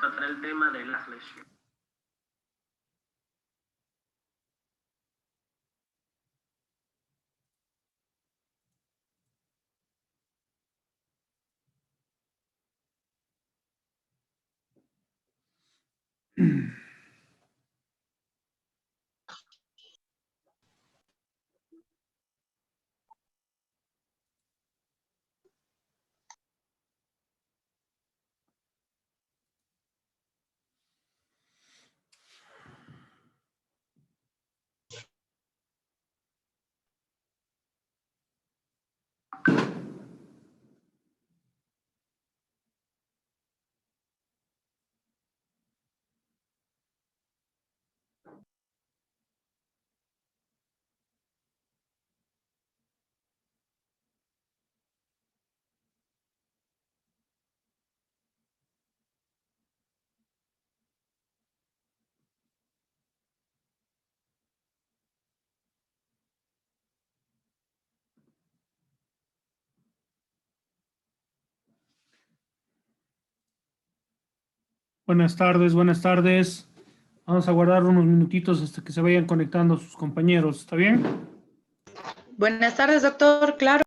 tratar el tema de las lesiones. Buenas tardes, buenas tardes. Vamos a guardar unos minutitos hasta que se vayan conectando sus compañeros. ¿Está bien? Buenas tardes, doctor. Claro.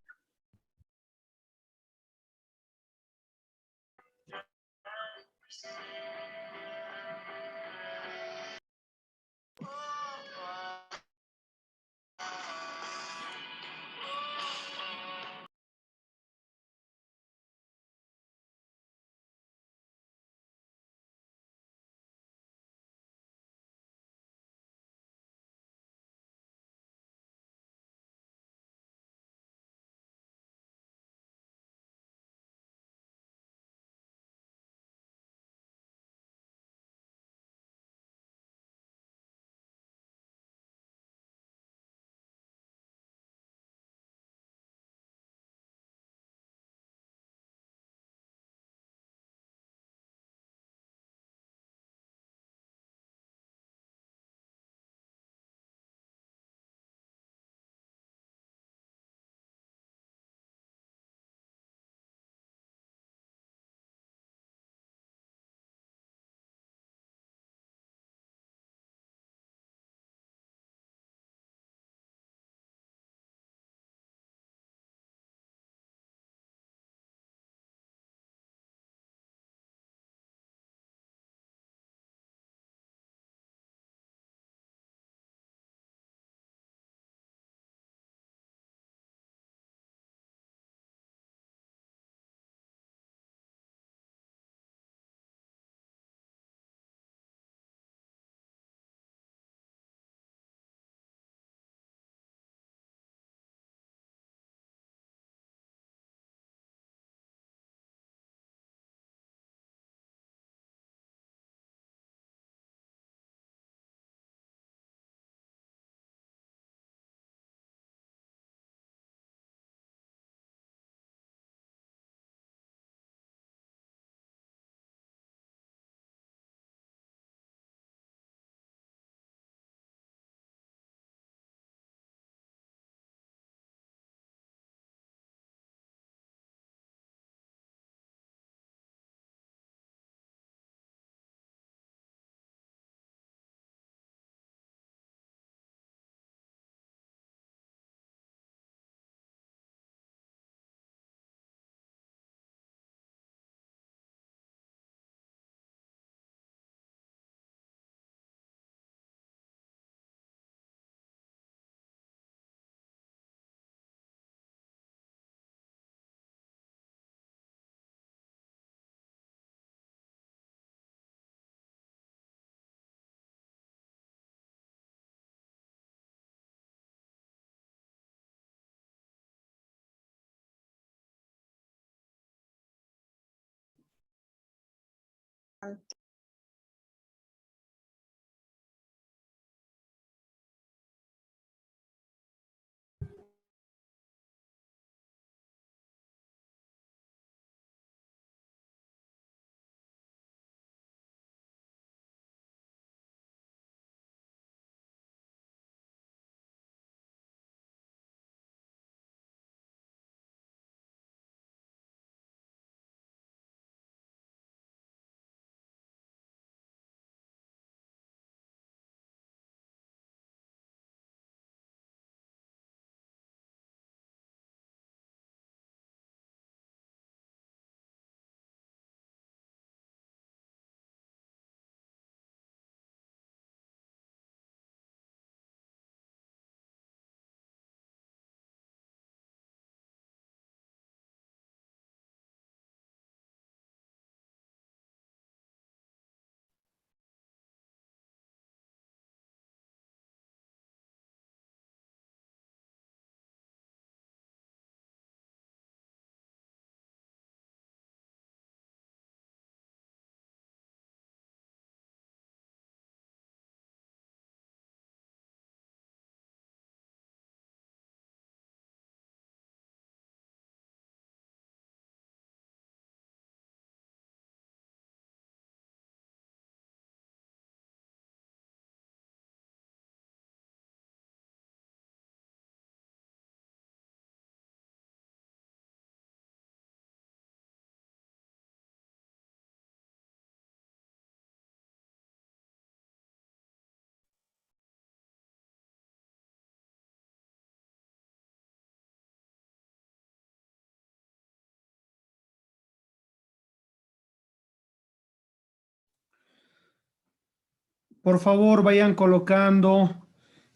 Por favor, vayan colocando,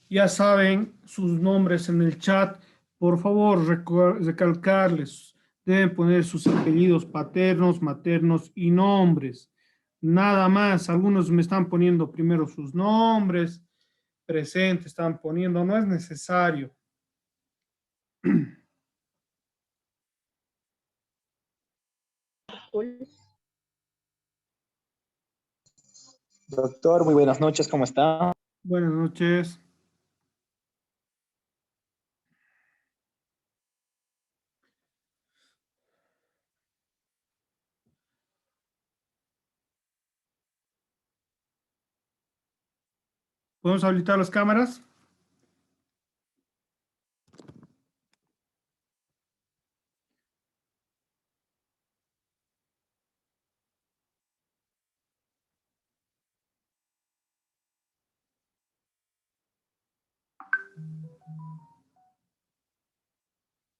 ya saben, sus nombres en el chat. Por favor, recalcarles, deben poner sus apellidos paternos, maternos y nombres. Nada más, algunos me están poniendo primero sus nombres, presente están poniendo, no es necesario. Doctor, muy buenas noches, ¿cómo está? Buenas noches. ¿Podemos habilitar las cámaras?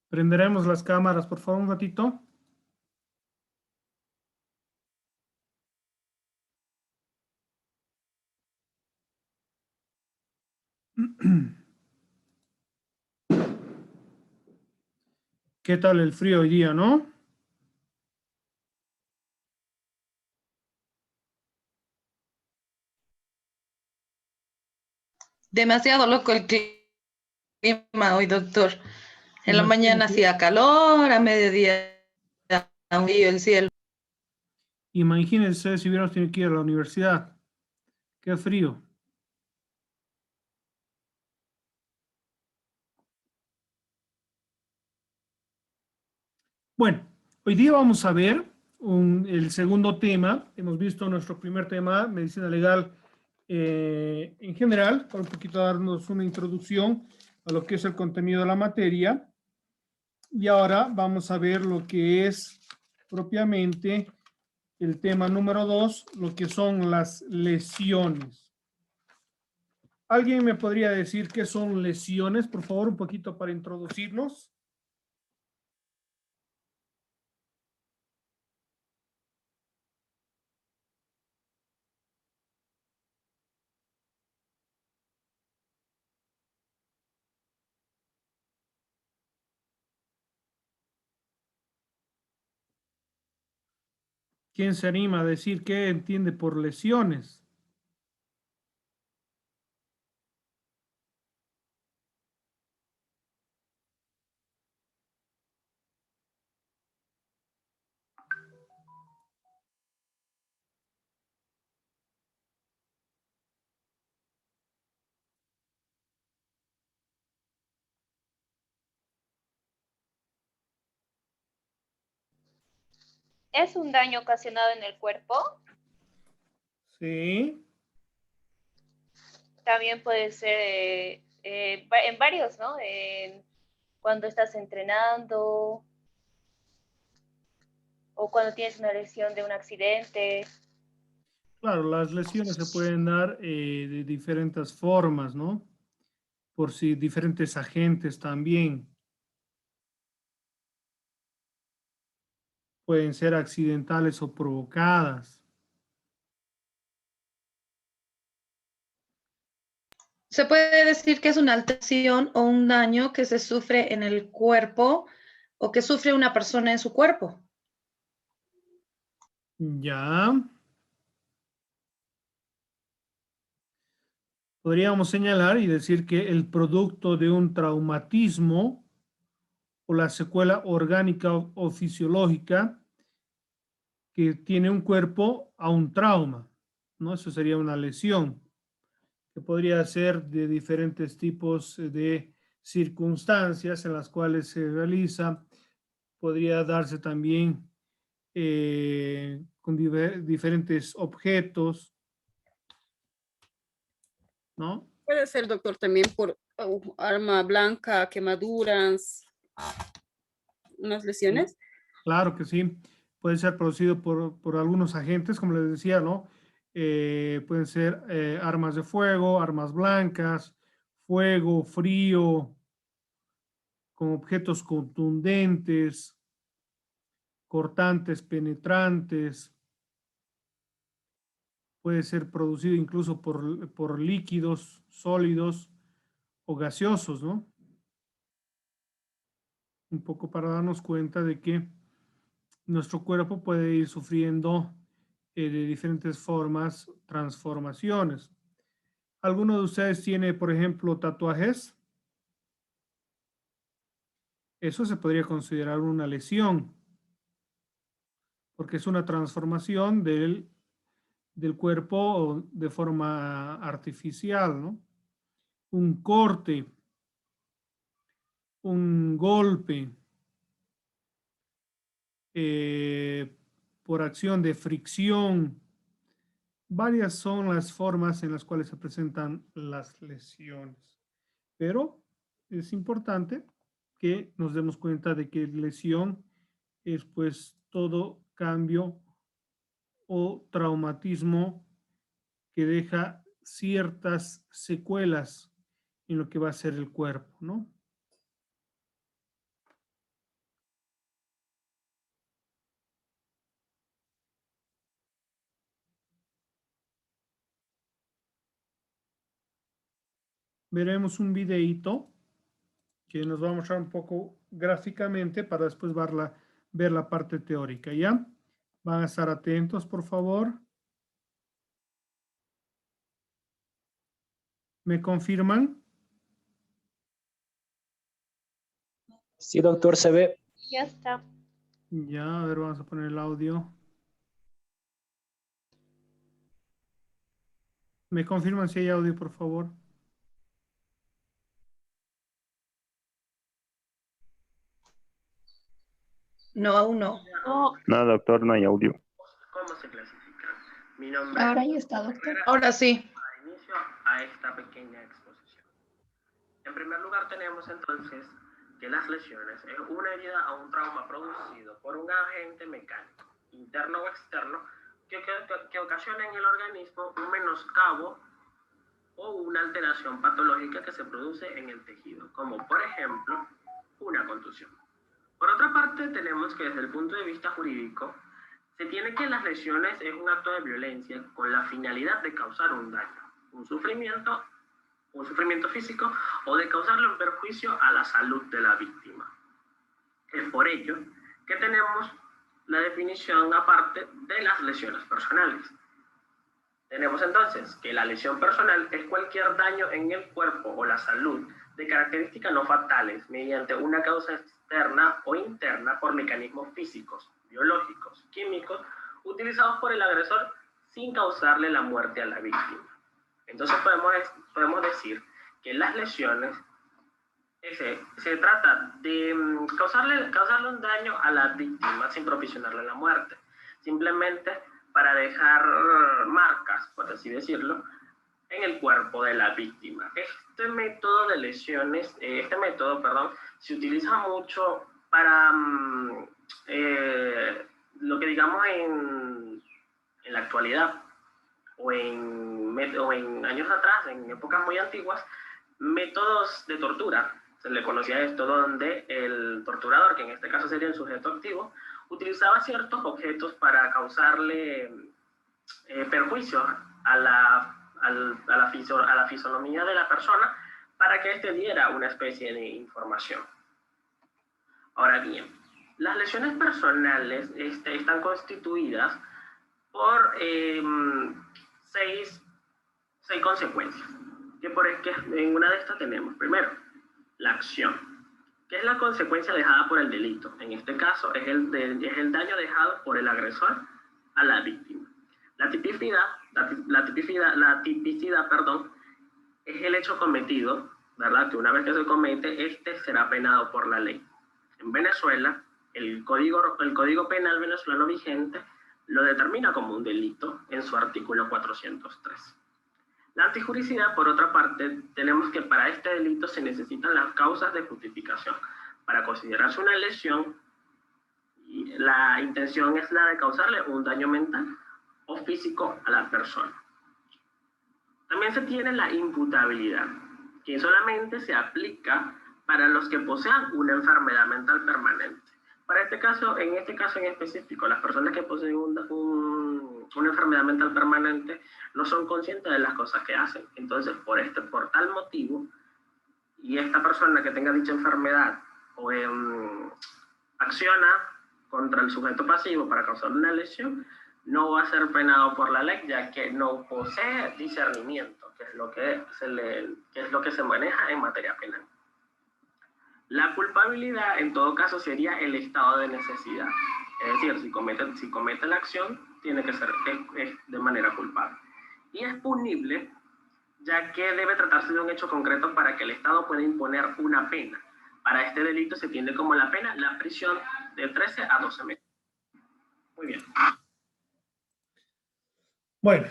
Prenderemos las cámaras, por favor, un ratito. ¿Qué tal el frío hoy día, no? Demasiado loco el clima hoy, doctor. En la mañana Imagínense, hacía calor, a mediodía un frío el cielo. imagínense si hubiéramos tenido que ir a la universidad. Qué frío. Bueno, hoy día vamos a ver el segundo tema. Hemos visto nuestro primer tema, medicina legal en general, para un poquito darnos una introducción a lo que es el contenido de la materia. Y ahora vamos a ver lo que es propiamente el tema número 2, lo que son las lesiones. ¿Alguien me podría decir qué son lesiones, por favor, un poquito para introducirnos? ¿Quién se anima a decir qué entiende por lesiones? ¿Es un daño ocasionado en el cuerpo? Sí, También puede ser en varios, ¿no? Cuando estás entrenando o cuando tienes una lesión de un accidente. claro, las lesiones se pueden dar de diferentes formas, ¿no? Por si diferentes agentes también pueden ser accidentales o provocadas. Se puede decir que es una alteración o un daño que se sufre en el cuerpo o que sufre una persona en su cuerpo. Ya. Podríamos señalar y decir que el producto de un traumatismo o la secuela orgánica o fisiológica que tiene un cuerpo a un trauma, ¿no? Eso sería una lesión que podría ser de diferentes tipos de circunstancias en las cuales se realiza. Podría darse también con diferentes objetos, ¿no? Puede ser, doctor, también por arma blanca, quemaduras, unas Sí, lesiones. claro que sí. Puede ser producido por algunos agentes, como les decía, ¿no? Pueden ser armas de fuego, armas blancas, fuego, frío, con objetos contundentes, cortantes, penetrantes. puede ser producido incluso por líquidos, sólidos o gaseosos, ¿no? Un poco para darnos cuenta de que nuestro cuerpo puede ir sufriendo de diferentes formas, transformaciones. ¿Alguno de ustedes tiene, por ejemplo, tatuajes? Eso se podría considerar una lesión, porque es una transformación del cuerpo de forma artificial, ¿no? Un corte, un golpe, por acción de fricción. Varias son las formas en las cuales se presentan las lesiones. Pero es importante que nos demos cuenta de que lesión es pues todo cambio o traumatismo que deja ciertas secuelas en lo que va a ser el cuerpo, ¿no? Veremos un videíto que nos va a mostrar un poco gráficamente para después ver la parte teórica, ¿ya? Van a estar atentos, por favor. ¿Me confirman? Sí, doctor, se ve. Ya está. Ya, a ver, vamos a poner el audio. ¿Me confirman si hay audio, por favor? No, aún no. No, doctor, no hay audio. ¿Cómo se clasifican? Mi nombre Ahora es ya está, doctor. Ahora sí. para inicio a esta pequeña exposición. En primer lugar tenemos entonces que las lesiones es una herida o un trauma producido por un agente mecánico, interno o externo, que ocasiona en el organismo un menoscabo o una alteración patológica que se produce en el tejido, como por ejemplo una contusión. Por otra parte, tenemos que desde el punto de vista jurídico, se tiene que las lesiones es un acto de violencia con la finalidad de causar un daño, un sufrimiento físico o de causarle un perjuicio a la salud de la víctima. Es por ello que tenemos la definición aparte de las lesiones personales. Tenemos entonces que la lesión personal es cualquier daño en el cuerpo o la salud de características no fatales mediante una causa externa o interna por mecanismos físicos, biológicos, químicos, utilizados por el agresor sin causarle la muerte a la víctima. Entonces podemos decir que las lesiones se trata de causarle un daño a la víctima sin propiciarle la muerte, simplemente para dejar marcas, por así decirlo, en el cuerpo de la víctima. Este método de lesiones, se utiliza mucho para lo que digamos en la actualidad o en años atrás, en épocas muy antiguas, métodos de tortura. Se le conocía esto donde el torturador, que en este caso sería el sujeto activo, utilizaba ciertos objetos para causarle perjuicio a la fisonomía de la persona para que éste diera una especie de información. Ahora bien, las lesiones personales están constituidas por seis consecuencias. Que en una de estas tenemos, primero, la acción, que es la consecuencia dejada por el delito. En este caso es el daño dejado por el agresor a la víctima. La tipicidad, es el hecho cometido, ¿verdad? Que una vez que se comete, será penado por la ley. En Venezuela, el Código Penal venezolano vigente lo determina como un delito en su artículo 403. La antijuricidad, por otra parte, tenemos que para este delito se necesitan las causas de justificación. Para considerarse una lesión, la intención es la de causarle un daño mental o físico a la persona. También se tiene la imputabilidad, que solamente se aplica para los que posean una enfermedad mental permanente, Para este caso, en específico, las personas que poseen una enfermedad mental permanente no son conscientes de las cosas que hacen. Entonces, por tal motivo, y esta persona que tenga dicha enfermedad acciona contra el sujeto pasivo para causar una lesión, no va a ser penado por la ley, ya que no posee discernimiento, que es lo que se maneja en materia penal. La culpabilidad, en todo caso, sería el estado de necesidad. Es decir, si comete la acción, tiene que ser de manera culpable. Y es punible, ya que debe tratarse de un hecho concreto para que el Estado pueda imponer una pena. Para este delito se tiene como la pena la prisión de 13 a 12 meses. Muy bien. Bueno,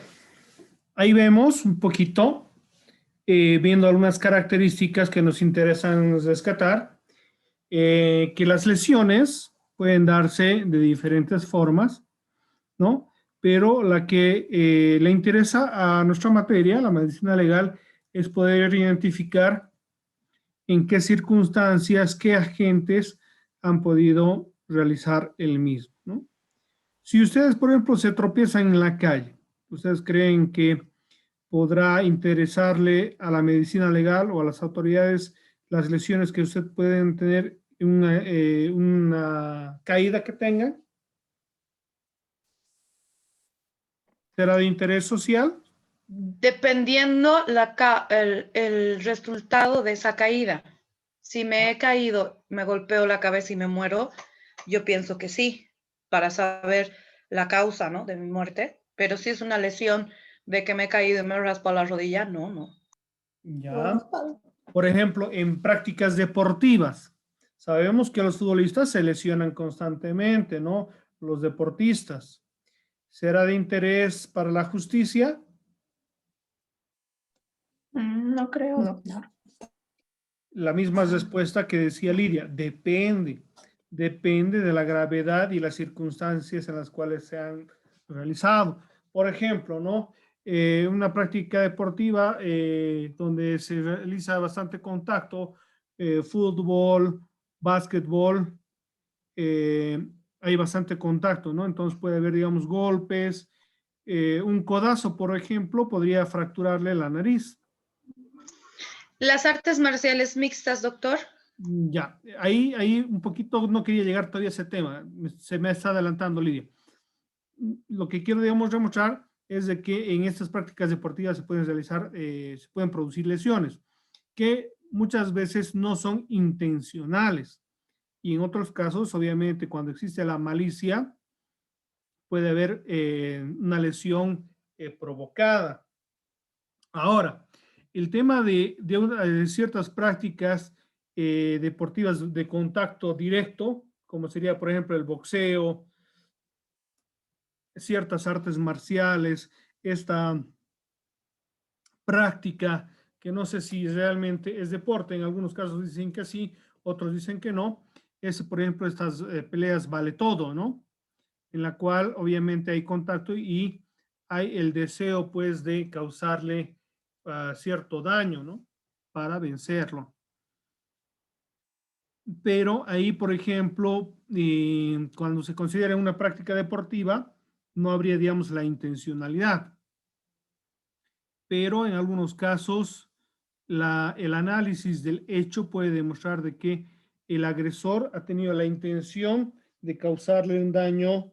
ahí vemos un poquito, viendo algunas características que nos interesan rescatar, que las lesiones pueden darse de diferentes formas, ¿no? Pero la que le interesa a nuestra materia, la medicina legal, es poder identificar en qué circunstancias, qué agentes han podido realizar el mismo, ¿no? Si ustedes, por ejemplo, se tropiezan en la calle, ¿ustedes creen que podrá interesarle a la medicina legal o a las autoridades las lesiones que usted pueden tener en una caída que tengan? ¿Será de interés social? Dependiendo el resultado de esa caída. Si me he caído, me golpeo la cabeza y me muero, yo pienso que sí, para saber la causa, ¿no?, de mi muerte. Pero si es una lesión de que me he caído y me he raspado la rodilla, no. Ya. Por ejemplo, en prácticas deportivas, sabemos que los futbolistas se lesionan constantemente, ¿no? Los deportistas. ¿Será de interés para la justicia? No creo, doctor. La misma respuesta que decía Lidia, depende de la gravedad y las circunstancias en las cuales se han realizado. Por ejemplo, ¿no? Una práctica deportiva donde se realiza bastante contacto, fútbol, básquetbol, hay bastante contacto, ¿no? Entonces puede haber, digamos, golpes. Un codazo, por ejemplo, podría fracturarle la nariz. ¿Las artes marciales mixtas, doctor? Ya, ahí un poquito no quería llegar todavía a ese tema, se me está adelantando Lidia. Lo que quiero, digamos, demostrar es de que en estas prácticas deportivas se pueden realizar, se pueden producir lesiones que muchas veces no son intencionales y en otros casos, obviamente, cuando existe la malicia, puede haber una lesión provocada. Ahora, el tema de ciertas prácticas deportivas de contacto directo, como sería, por ejemplo, el boxeo, ciertas artes marciales, esta práctica que no sé si realmente es deporte, en algunos casos dicen que sí, otros dicen que no, es, por ejemplo, estas peleas vale todo, ¿no? En la cual obviamente hay contacto y hay el deseo, pues, de causarle cierto daño, ¿no? Para vencerlo. Pero ahí, por ejemplo, cuando se considera una práctica deportiva, no habría, digamos, la intencionalidad. Pero en algunos casos, el análisis del hecho puede demostrar de que el agresor ha tenido la intención de causarle un daño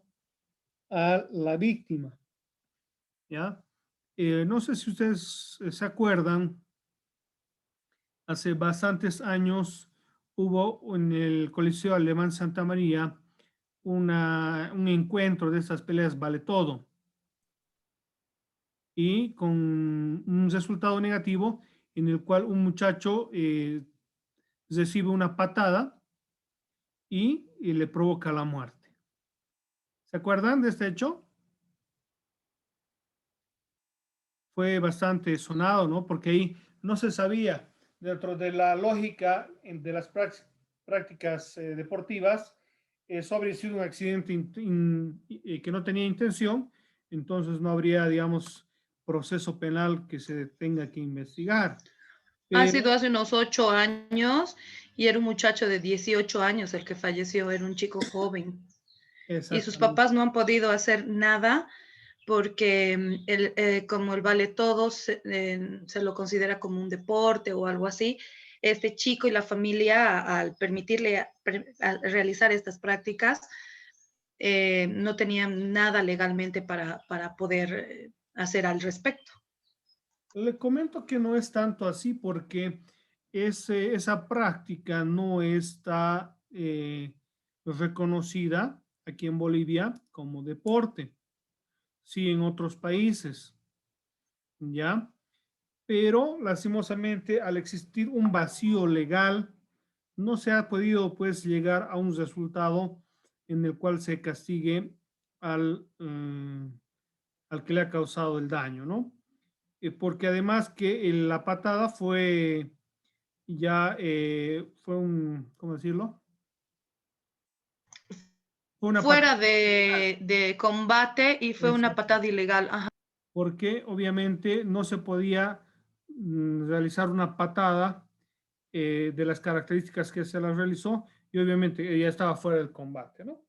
a la víctima. ¿Ya? No sé si ustedes se acuerdan, hace bastantes años hubo en el Coliseo Alemán Santa María un encuentro de estas peleas vale todo y con un resultado negativo en el cual un muchacho recibe una patada y le provoca la muerte. ¿Se acuerdan de este hecho? Fue bastante sonado, ¿no? Porque ahí no se sabía, dentro de la lógica de las prácticas deportivas, eso habría sido un accidente que no tenía intención, entonces no habría, digamos, proceso penal que se tenga que investigar. Ha sido hace unos 8 años Y era un muchacho de 18 años el que falleció, era un chico joven. Y sus Exactamente. papás no han podido hacer nada porque como él vale todo, se lo considera como un deporte o algo así. Este chico y la familia, al permitirle a realizar estas prácticas, no tenían nada legalmente para poder hacer al respecto. Le comento que no es tanto así porque esa práctica no está reconocida aquí en Bolivia como deporte, sí en otros países, ¿ya? Pero lastimosamente al existir un vacío legal, no se ha podido pues llegar a un resultado en el cual se castigue al que le ha causado el daño, ¿no? Porque además que la patada fue ya, fue un, ¿cómo decirlo? Fue una Fuera patada, de combate y fue una patada ilegal. Ajá. porque obviamente no se podía realizar una patada de las características que se las realizó y obviamente ella estaba fuera del combate, ¿no?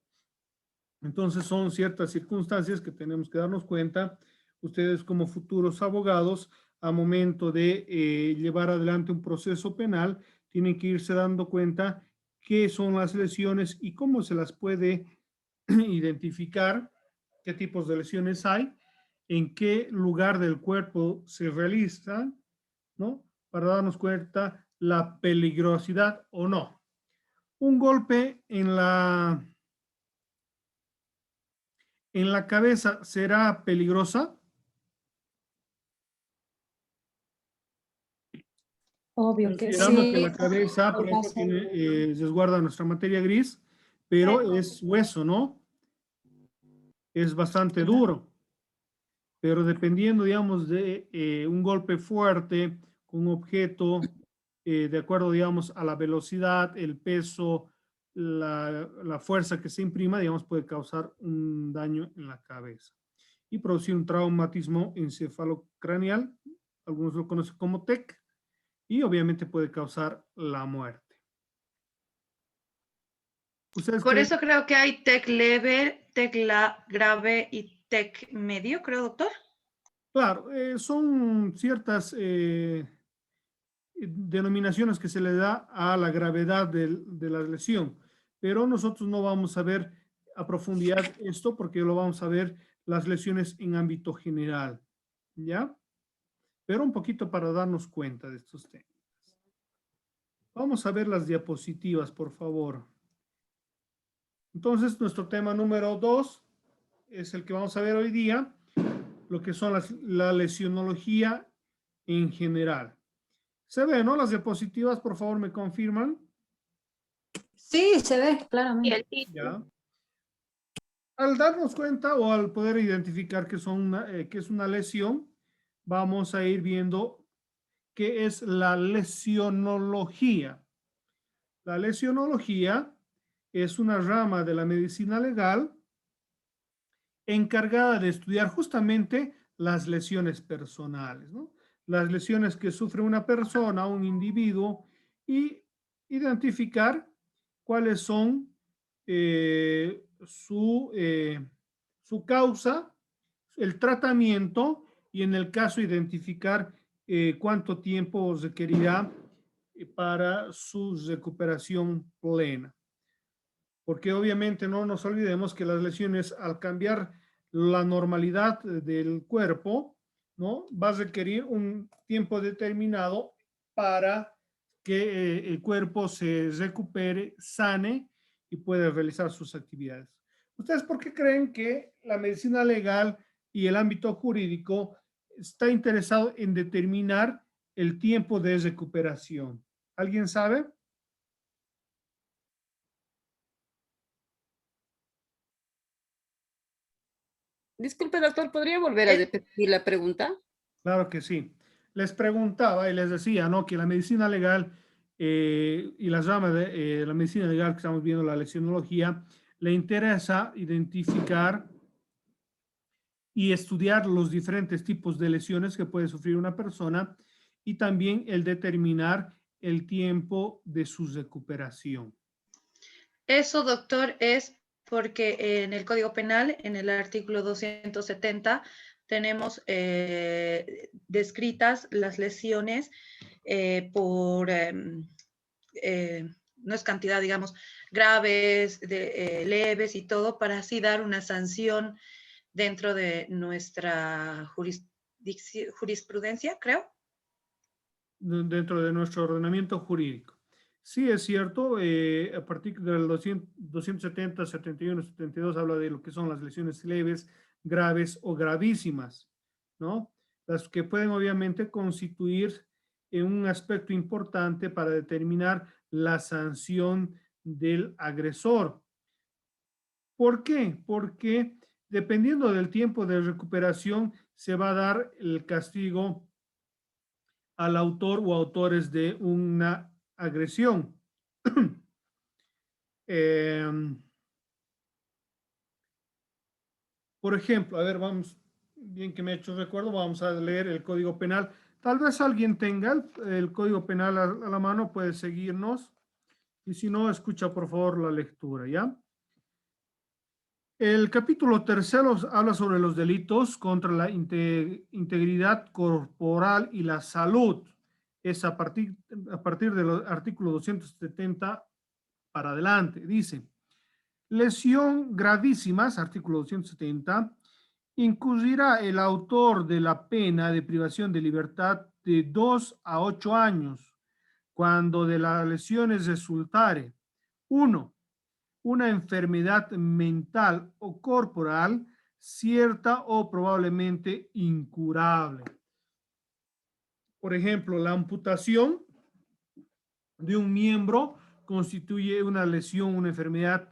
Entonces son ciertas circunstancias que tenemos que darnos cuenta, ustedes como futuros abogados, a momento de llevar adelante un proceso penal, tienen que irse dando cuenta qué son las lesiones y cómo se las puede identificar, qué tipos de lesiones hay, en qué lugar del cuerpo se realizan, ¿no? Para darnos cuenta la peligrosidad o no. Un golpe en la cabeza será peligrosa. Obvio que Considerando que sí. la cabeza, por ejemplo, tiene, resguarda nuestra materia gris, pero es hueso, ¿no? Es bastante duro. Pero dependiendo, digamos, de un golpe fuerte con un objeto, de acuerdo, digamos, a la velocidad, el peso, la fuerza que se imprima, digamos, puede causar un daño en la cabeza y producir un traumatismo encefalocraneal, algunos lo conocen como TEC, y obviamente puede causar la muerte. ¿Ustedes Por creen? eso creo que hay TEC leve, TEC grave y TEC medio, creo, doctor. Claro, son ciertas denominaciones que se le da a la gravedad de la lesión, pero nosotros no vamos a ver a profundidad esto porque lo vamos a ver las lesiones en ámbito general, ¿ya? Pero un poquito para darnos cuenta de estos temas. Vamos a ver las diapositivas, por favor. Entonces, nuestro tema número 2 es el que vamos a ver hoy día, lo que son la lesionología en general. ¿Se ve, no? Las diapositivas, por favor, me confirman. Sí, se ve Y claramente. el título. Ya. Al darnos cuenta o al poder identificar que es una lesión, vamos a ir viendo qué es la lesionología. La lesionología es una rama de la medicina legal encargada de estudiar justamente las lesiones personales, ¿no? Las lesiones que sufre una persona, un individuo, y identificar cuáles son su causa, el tratamiento y en el caso identificar cuánto tiempo requerirá para su recuperación plena. Porque obviamente no nos olvidemos que las lesiones al cambiar la normalidad del cuerpo, ¿no? Va a requerir un tiempo determinado para que el cuerpo se recupere, sane y pueda realizar sus actividades. ¿Ustedes por qué creen que la medicina legal y el ámbito jurídico está interesado en determinar el tiempo de recuperación? ¿Alguien sabe? Disculpe, doctor, ¿podría volver a repetir la pregunta? Claro que sí. Les preguntaba y les decía, ¿no? Que la medicina legal y las ramas de la medicina legal que estamos viendo, la lesionología, le interesa identificar y estudiar los diferentes tipos de lesiones que puede sufrir una persona y también el determinar el tiempo de su recuperación. Eso, doctor, es porque en el Código Penal, en el artículo 270, tenemos descritas las lesiones por, no es cantidad, digamos, graves, leves y todo, para así dar una sanción dentro de nuestra jurisprudencia, creo. Dentro de nuestro ordenamiento jurídico. Sí, es cierto, a partir del 270, 71, 72 habla de lo que son las lesiones leves, graves o gravísimas, ¿no? Las que pueden obviamente constituir un aspecto importante para determinar la sanción del agresor. ¿Por qué? Porque dependiendo del tiempo de recuperación se va a dar el castigo al autor o autores de una agresión. Por ejemplo, a ver, vamos, bien que me he hecho recuerdo, vamos a leer el Código Penal. Tal vez alguien tenga el Código Penal a la mano, puede seguirnos. Y si no, escucha por favor la lectura, ¿ya? El capítulo 3 habla sobre los delitos contra la integridad corporal y la salud. Es a partir del artículo 270 para adelante. Dice, lesión gravísimas, artículo 270, incurrirá el autor de la pena de privación de libertad de 2 a 8 años, cuando de las lesiones resultare, 1, una enfermedad mental o corporal cierta o probablemente incurable. Por ejemplo, la amputación de un miembro constituye una lesión, una enfermedad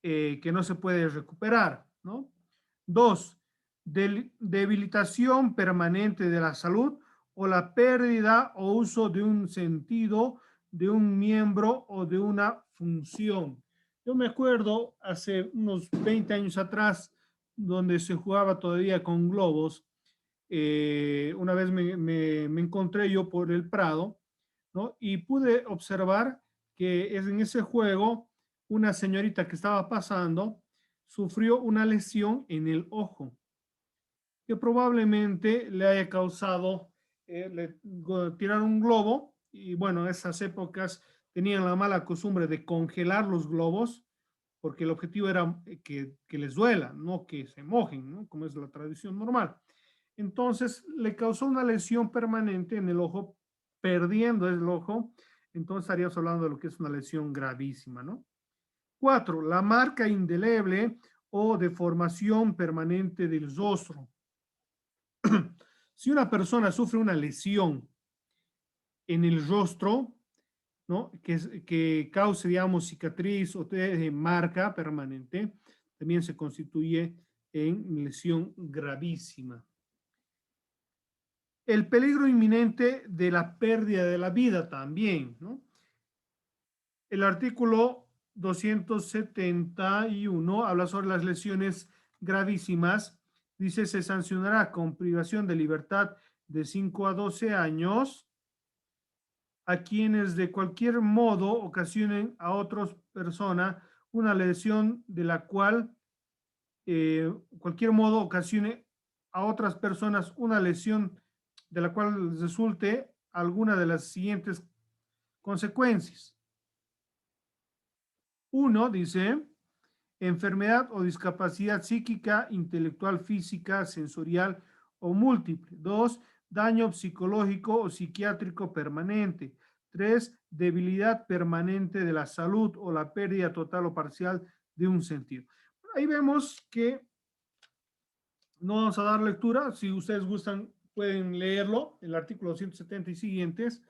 que no se puede recuperar, ¿no? 2, debilitación permanente de la salud o la pérdida o uso de un sentido de un miembro o de una función. Yo me acuerdo hace unos 20 años atrás, donde se jugaba todavía con globos. Una vez me encontré yo por el Prado, ¿no? Y pude observar que en ese juego una señorita que estaba pasando sufrió una lesión en el ojo que probablemente le haya causado, tirar un globo, y bueno, en esas épocas tenían la mala costumbre de congelar los globos, porque el objetivo era que les duela, no que se mojen, ¿no? Como es la tradición normal. Entonces le causó una lesión permanente en el ojo, perdiendo el ojo, entonces estaríamos hablando de lo que es una lesión gravísima, ¿no? 4, la marca indeleble o deformación permanente del rostro. Si una persona sufre una lesión en el rostro, ¿no? que cause, digamos, cicatriz o marca permanente, también se constituye en lesión gravísima. El peligro inminente de la pérdida de la vida también, ¿no? El artículo 271 habla sobre las lesiones gravísimas. Dice, se sancionará con privación de libertad de 5 a 12 años a quienes de cualquier modo ocasionen a otras personas una lesión de la cual, cualquier modo ocasione a otras personas una lesión de la cual resulte alguna de las siguientes consecuencias. 1, dice, enfermedad o discapacidad psíquica, intelectual, física, sensorial o múltiple. 2, daño psicológico o psiquiátrico permanente. 3, debilidad permanente de la salud o la pérdida total o parcial de un sentido. Ahí vemos que no vamos a dar lectura. Si ustedes gustan, pueden leerlo, el artículo 270 y siguientes,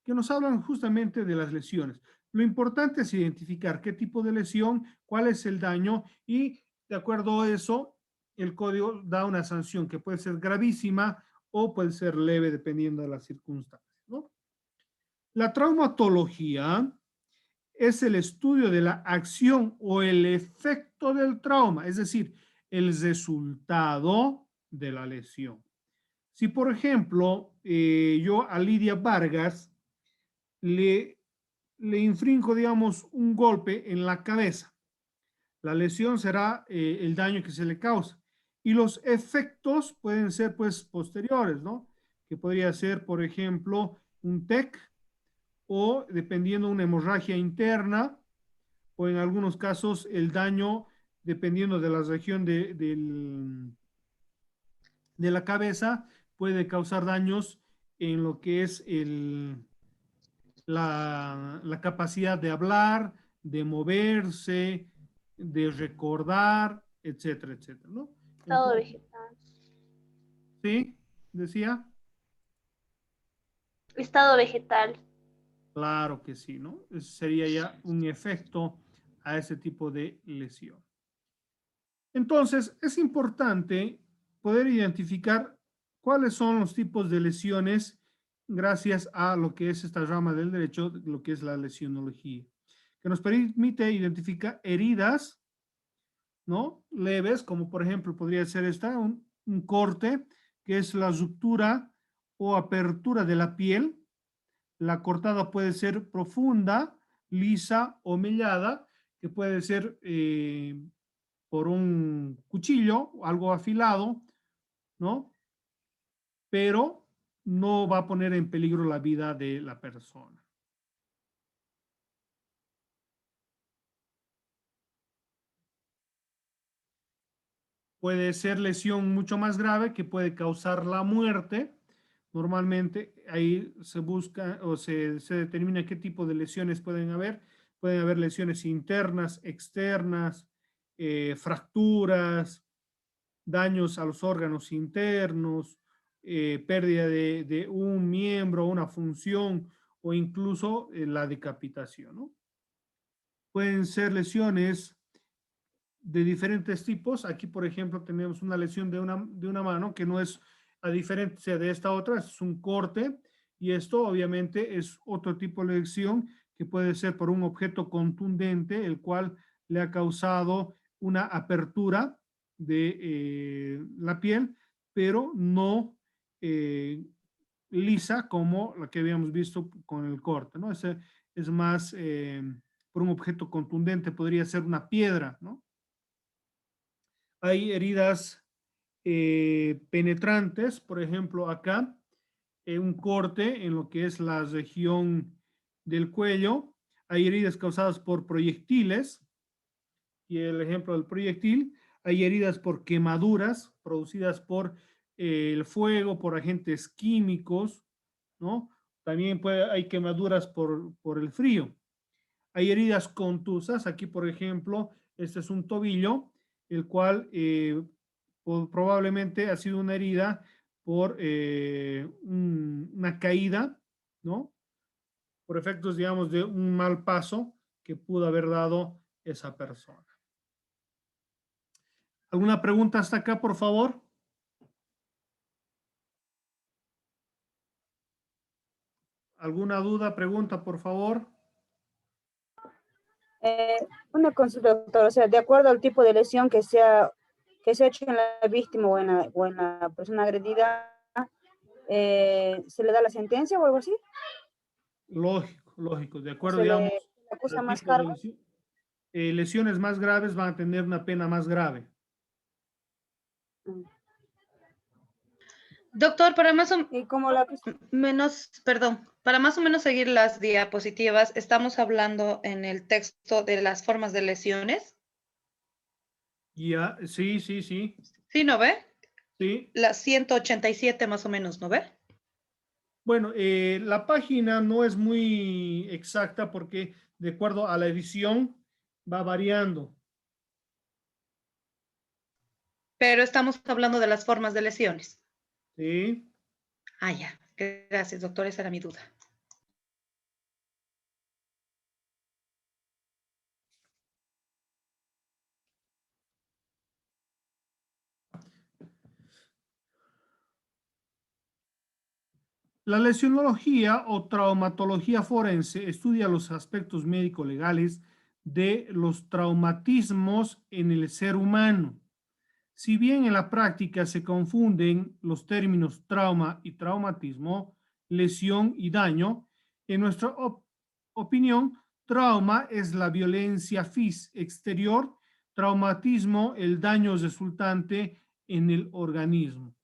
que nos hablan justamente de las lesiones. Lo importante es identificar qué tipo de lesión, cuál es el daño y de acuerdo a eso, el código da una sanción que puede ser gravísima o puede ser leve dependiendo de las circunstancias, ¿no? La traumatología es el estudio de la acción o el efecto del trauma, es decir, el resultado de la lesión. Si, por ejemplo, yo a Lidia Vargas le infrinjo, digamos, un golpe en la cabeza. La lesión será el daño que se le causa. Y los efectos pueden ser, pues, posteriores, ¿no? Que podría ser, por ejemplo, un TEC o, dependiendo, una hemorragia interna, o en algunos casos el daño, dependiendo de la región de la cabeza, puede causar daños en lo que es la capacidad de hablar, de moverse, de recordar, etcétera, etcétera, ¿no? Estado Entonces, vegetal. ¿sí? Decía. Estado vegetal. Claro que sí, ¿no? Ese sería ya un efecto a ese tipo de lesión. Entonces, es importante poder identificar cuáles son los tipos de lesiones gracias a lo que es esta rama del derecho, lo que es la lesionología, que nos permite identificar heridas, ¿no? Leves, como por ejemplo podría ser esta, un corte, que es la ruptura o apertura de la piel. La cortada puede ser profunda, lisa o mellada, que puede ser por un cuchillo, algo afilado, ¿no? Pero no va a poner en peligro la vida de la persona. Puede ser lesión mucho más grave que puede causar la muerte. Normalmente ahí se busca o se determina qué tipo de lesiones pueden haber. Pueden haber lesiones internas, externas, fracturas, daños a los órganos internos, pérdida de un miembro, una función o incluso la decapitación, ¿no? Pueden ser lesiones de diferentes tipos. Aquí, por ejemplo, tenemos una lesión de una mano que no es, a diferencia de esta otra, es un corte, y esto obviamente es otro tipo de lesión que puede ser por un objeto contundente, el cual le ha causado una apertura de la piel, pero no lisa como la que habíamos visto con el corte, ¿no? Ese es más por un objeto contundente, podría ser una piedra, ¿no? Hay heridas penetrantes, por ejemplo, acá, un corte en lo que es la región del cuello. Hay heridas causadas por proyectiles, y el ejemplo del proyectil. Hay heridas por quemaduras producidas por el fuego, por agentes químicos, ¿no? También hay quemaduras por el frío. Hay heridas contusas. Aquí, por ejemplo, este es un tobillo, el cual probablemente ha sido una herida por una caída, ¿no? Por efectos, digamos, de un mal paso que pudo haber dado esa persona. ¿Alguna pregunta hasta acá, por favor? ¿Alguna duda, pregunta, por favor? Una consulta, doctor, o sea, de acuerdo al tipo de lesión que se ha hecho en la víctima o en la persona agredida, ¿se le da la sentencia o algo así? Lógico, lógico. De acuerdo, ¿Se digamos, le acusa al más tipo de cargo? lesión. Lesiones más graves van a tener una pena más grave. Doctor, para más o ¿Y cómo la menos, perdón, para más o menos seguir las diapositivas, estamos hablando en el texto de las formas de lesiones. Ya, sí, sí, sí. ¿Sí, no ve? Sí. Las 187 más o menos, ¿no ve? Bueno, la página no es muy exacta porque de acuerdo a la edición va variando. Pero estamos hablando de las formas de lesiones. Sí. Ah, ya. Gracias, doctor. Esa era mi duda. La lesionología o traumatología forense estudia los aspectos médico-legales de los traumatismos en el ser humano. Si bien en la práctica se confunden los términos trauma y traumatismo, lesión y daño, En nuestra opinión, trauma es la violencia exterior, traumatismo, el daño resultante en el organismo.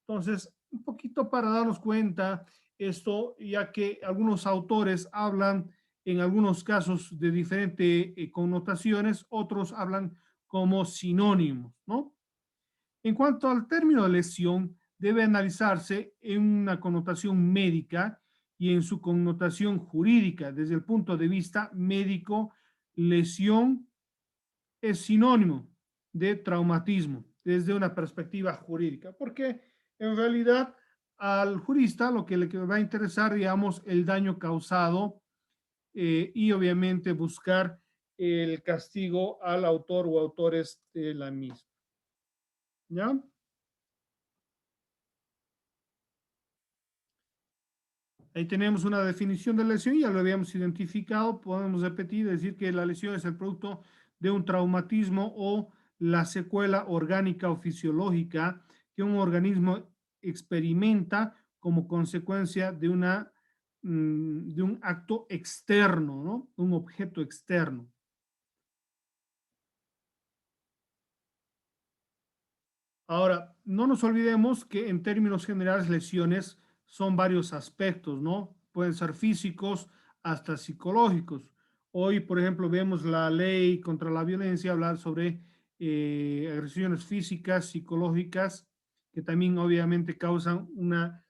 Entonces, un poquito para darnos cuenta esto, ya que algunos autores hablan en algunos casos de diferentes connotaciones, otros hablan como sinónimos, ¿no? En cuanto al término de lesión, debe analizarse en una connotación médica y en su connotación jurídica. Desde el punto de vista médico, lesión es sinónimo de traumatismo desde una perspectiva jurídica, porque en realidad al jurista lo que le va a interesar, digamos, el daño causado y obviamente buscar el castigo al autor o autores de la misma. ¿Ya? Ahí tenemos una definición de lesión, ya lo habíamos identificado, podemos repetir, decir que la lesión es el producto de un traumatismo o la secuela orgánica o fisiológica que un organismo experimenta como consecuencia de un acto externo, ¿no? Un objeto externo. Ahora, no nos olvidemos que en términos generales lesiones son varios aspectos, ¿no? Pueden ser físicos hasta psicológicos. Hoy, por ejemplo, vemos la ley contra la violencia hablar sobre agresiones físicas, psicológicas, que también obviamente causan una